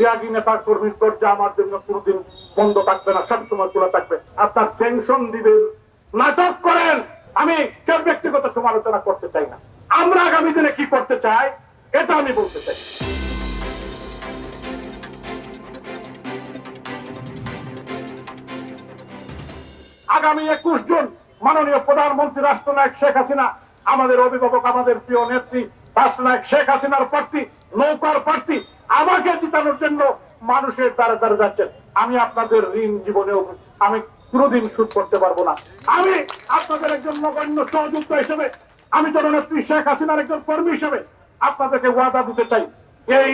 ত্যাগী নেতা কর্মীর দরজা আমার জন্য কোনোদিন বন্ধ থাকবে না, সবসময় খোলা থাকবে। আপনার স্যাংশন দিবেন, নাটক করেন, আমি কেউ ব্যক্তিগত সমালোচনা করতে চাই না। আমরা আগামী দিনে কি করতে চাই এটা আমি বলতে চাই। আগামী 21 জুন মাননীয় প্রধানমন্ত্রী রাষ্ট্রনায়ক শেখ হাসিনা, আমাদের অভিভাবক, আমাদের প্রিয় নেত্রী রাষ্ট্রনায়ক শেখ হাসিনার প্রার্থী, নৌকার প্রার্থী, আমাকে জিতানোর জন্য মানুষের দ্বারে দ্বারে যাচ্ছেন। আমি আপনাদের ঋণ জীবনেও আমি কোনোদিন শোধ করতে পারবো না। আমি আপনাদের একজন নগণ্য সহযোদ্ধা হিসেবে, আমি জননেত্রী শেখ হাসিনার একজন কর্মী হিসেবে আপনাদেরকে ওয়াদা দিতে চাই, এই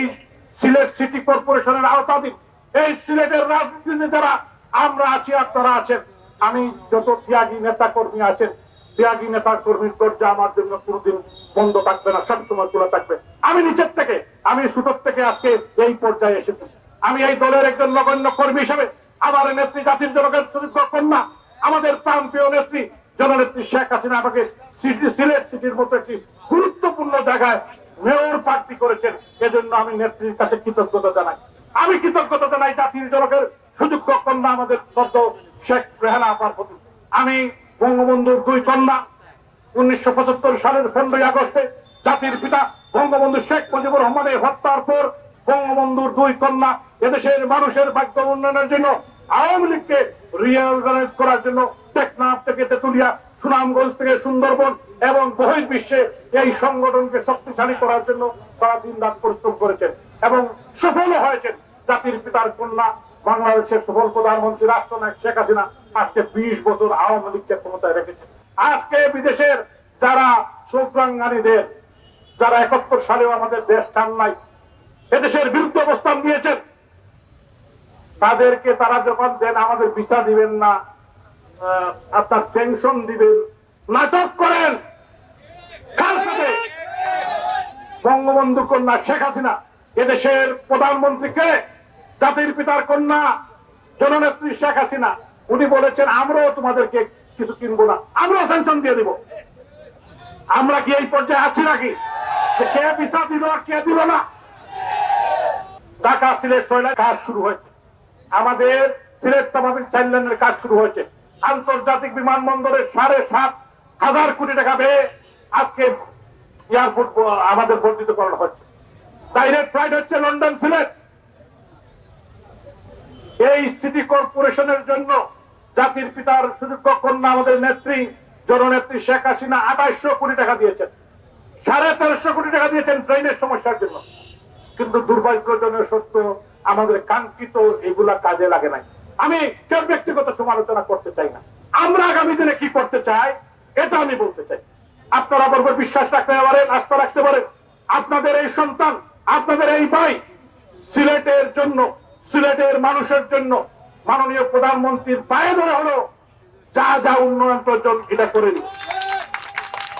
সিলেট সিটি কর্পোরেশনের আওতাধীন এই সিলেটের রাজনীতিতে যারা আমরা আছি, আপনারা আছেন, আমি যত ত্যাগী নেতা কর্মী আছেন, ত্যাগী নেতা কর্মীর দরজা আমার জন্য কোনোদিন বন্ধ থাকবে না, সবসময় খোলা থাকবে। আমি নিচের থেকে, আমি সুতোর থেকে আজকে এই পর্যায়ে এসেছি। আমি এই দলের একজন নগণ্য কর্মী হিসেবে আমার নেত্রী, জাতির জনকের সুযোগ্য কন্যা, আমাদের প্রাণপ্রিয় নেত্রী জননেত্রী শেখ হাসিনা আমাকে সিলেট সিটির মতো একটি গুরুত্বপূর্ণ জায়গায় মেয়র প্রার্থী করেছেন। এজন্য আমি নেত্রীর কাছে কৃতজ্ঞতা জানাই। আমি কৃতজ্ঞতা জানাই জাতির জনকের সুযোগ্য কন্যা আমাদের সদ্য শেখ রেহানা আপার প্রতি। আমি বঙ্গবন্ধুর দুই কন্যা 1975 সালের 15ই আগস্টে জাতির পিতা বঙ্গবন্ধু শেখ মুজিবুর রহমানের হত্যার পর বঙ্গবন্ধুর দুই কন্যা এদেশের মানুষের ভাগ্য উন্নয়নের জন্য, আওয়ামী লীগকে রিঅর্গানাইজ করার জন্য টেকনাফ থেকে তেতুলিয়া, সুনামগঞ্জ থেকে সুন্দরবন এবং বহির্বিশ্বে এই সংগঠনকে শক্তিশালী করার জন্য তারা দিন রাত পরিশ্রম করেছেন এবং সফল হয়েছেন। জাতির পিতার কন্যা বাংলাদেশের সফল প্রধানমন্ত্রী রাষ্ট্রনায়ক শেখ হাসিনা আজকে 20 বছর আওয়ামী লীগকে ক্ষমতায় রেখেছেন। আজকে বিদেশের যারা সৌগ্রাঙ্গানীদের, যারা 71 সালেও আমাদের দেশ চান নাই, এদেশের বিরুদ্ধে অবস্থান নিয়েছেন, তাদেরকে তারা যখন দেন আমাদের ভিসা দিবেন না, আপনার স্যাংশন দিবেন, নাটক করেন। কার সাথে? বঙ্গবন্ধু কন্যা শেখ হাসিনা, এদেশের প্রধানমন্ত্রীকে জাতির পিতার কন্যা জননেত্রী শেখ হাসিনা, উনি বলেছেন আমরাও তোমাদেরকে কিছু কিনবো না, আমরাও স্যাংশন দিয়ে দিব। আমরা কি এই পর্যায়ে আছি নাকি কে ভিসা দিল আর কে দিল না? ঢাকা সিলেট ছয়লাইন কাজ শুরু হয়েছে, আমাদের সিলেট তমাবিল 4 লেনের কাজ শুরু হয়েছে। আন্তর্জাতিক বিমানবন্দরে 7,500 কোটি টাকা ব্যয়ে আজকে এয়ারপোর্ট আমাদের বর্ধিত করা হচ্ছে। ডাইরেক্ট ফ্লাইট হচ্ছে লন্ডন সিলেট। এই সিটি কর্পোরেশনের জন্য জাতির পিতার সুযোগ্য কন্যা আমাদের নেত্রী জননেত্রী শেখ হাসিনা 2800 কোটি টাকা দিয়েছেন, 1350 কোটি টাকা দিয়েছেন ট্রেনের সমস্যার জন্য। কিন্তু দুর্ভাগ্যজনক সত্য, আমাদের কাঙ্ক্ষিত এগুলা কাজে লাগে নাই। আমি কেউ ব্যক্তিগত সমালোচনা করতে চাই না। আমরা আগামী দিনে কি করতে চাই এটা আমি বলতে চাই। আপনারা বরবর বিশ্বাস রাখতে পারেন, আস্থা রাখতে পারেন, আপনাদের এই সন্তান, আপনাদের এই ভাই সিলেটের জন্য, সিলেটের মানুষের জন্য মাননীয় প্রধানমন্ত্রীর পায়ে ধরে হলো যা যা উন্নয়ন প্রয়োজন এটা করে